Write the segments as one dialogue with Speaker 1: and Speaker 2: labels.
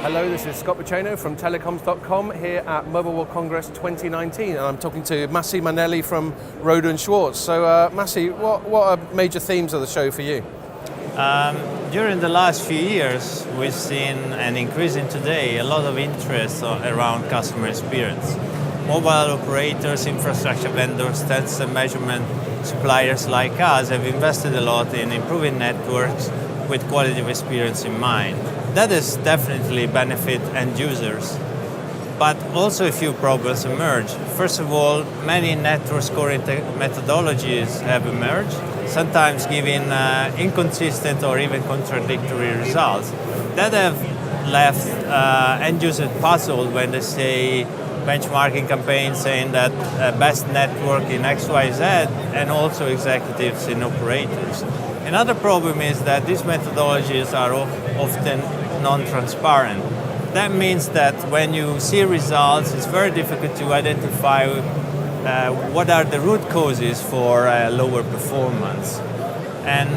Speaker 1: Hello, this is Scott Baceno from Telecoms.com here at Mobile World Congress 2019, and I'm talking to Massi Manelli from Rohde and Schwarz. So, Massi, what are major themes of the show for you?
Speaker 2: During the last few years, we've seen, and increasing today, a lot of interest around customer experience. Mobile operators, infrastructure vendors, test and measurement suppliers like us have invested a lot in improving networks with quality of experience in mind. That has definitely benefit end users, but also a few problems emerge. First of all, many network scoring methodologies have emerged, sometimes giving inconsistent or even contradictory results. That have left end users puzzled when they say benchmarking campaigns saying that best network in XYZ, and also executives in operators. Another problem is that these methodologies are often non-transparent. That means that when you see results, it's very difficult to identify what are the root causes for lower performance. And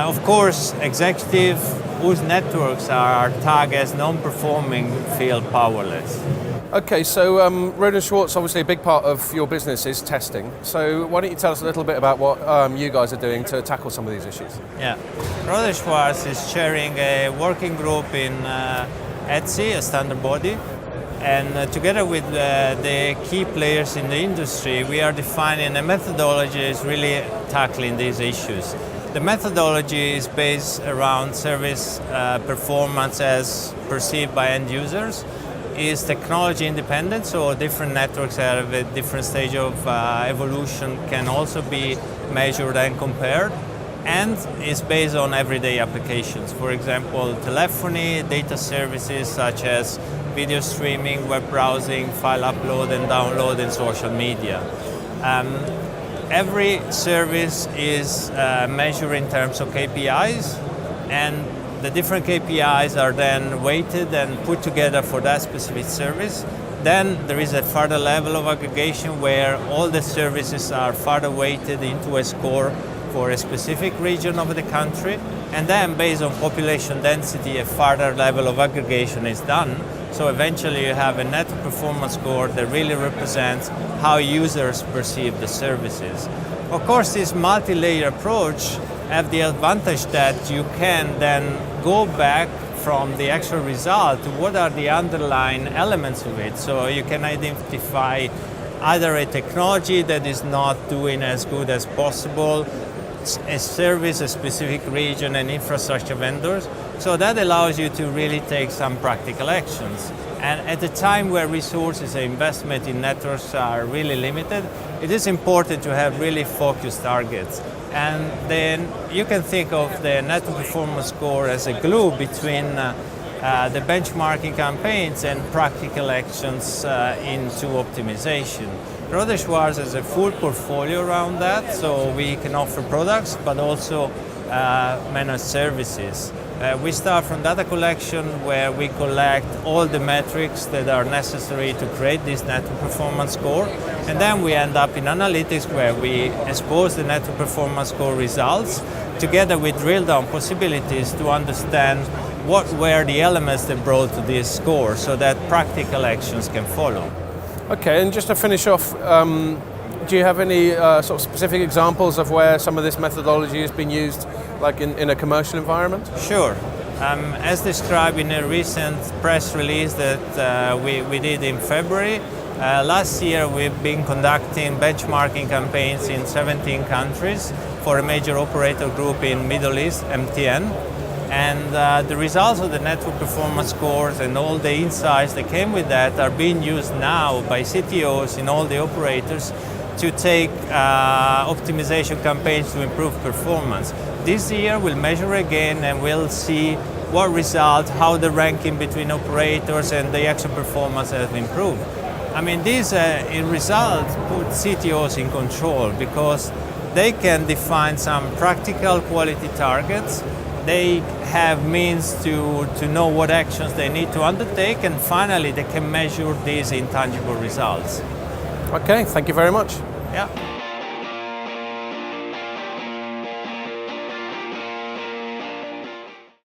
Speaker 2: of course, executives whose networks are tagged as non-performing feel powerless.
Speaker 1: Okay, so Rohde and Schwarz, obviously a big part of your business is testing. So why don't you tell us a little bit about what you guys are doing to tackle some of these issues?
Speaker 2: Yeah, Rohde and Schwarz is chairing a working group in ETSI, a standard body, and together with the key players in the industry, we are defining a methodology is really tackling these issues. The methodology is based around service performance as perceived by end users, is technology independent, so different networks have a different stage of evolution, can also be measured and compared, and is based on everyday applications. For example, telephony, data services such as video streaming, web browsing, file upload and download, and social media. Every service is measured in terms of KPIs, and the different KPIs are then weighted and put together for that specific service. Then there is a further level of aggregation where all the services are further weighted into a score for a specific region of the country. And then based on population density, a further level of aggregation is done. So eventually you have a net performance score that really represents how users perceive the services. Of course, this multi-layer approach have the advantage that you can then go back from the actual result to what are the underlying elements of it. So you can identify either a technology that is not doing as good as possible, a service, a specific region, and infrastructure vendors. So that allows you to really take some practical actions. And at a time where resources and investment in networks are really limited, it is important to have really focused targets. And then you can think of the network performance score as a glue between the benchmarking campaigns and practical actions into optimization. Rohde and Schwarz has a full portfolio around that, so we can offer products but also managed services. We start from data collection, where we collect all the metrics that are necessary to create this network performance score, and then we end up in analytics, where we expose the network performance score results together with drill-down possibilities to understand what were the elements that brought to this score, so that practical actions can follow.
Speaker 1: Okay, and just to finish off, do you have any sort of specific examples of where some of this methodology has been used, like in a commercial environment?
Speaker 2: Sure. As described in a recent press release that we did in February, last year we've been conducting benchmarking campaigns in 17 countries for a major operator group in Middle East, MTN. And the results of the network performance scores and all the insights that came with that are being used now by CTOs in all the operators to take optimization campaigns to improve performance. This year we'll measure again and we'll see what result, how the ranking between operators and the actual performance has improved. I mean, these in results put CTOs in control, because they can define some practical quality targets. They have means to know what actions they need to undertake, and finally they can measure these intangible results.
Speaker 1: Okay, thank you very much.
Speaker 2: Yeah.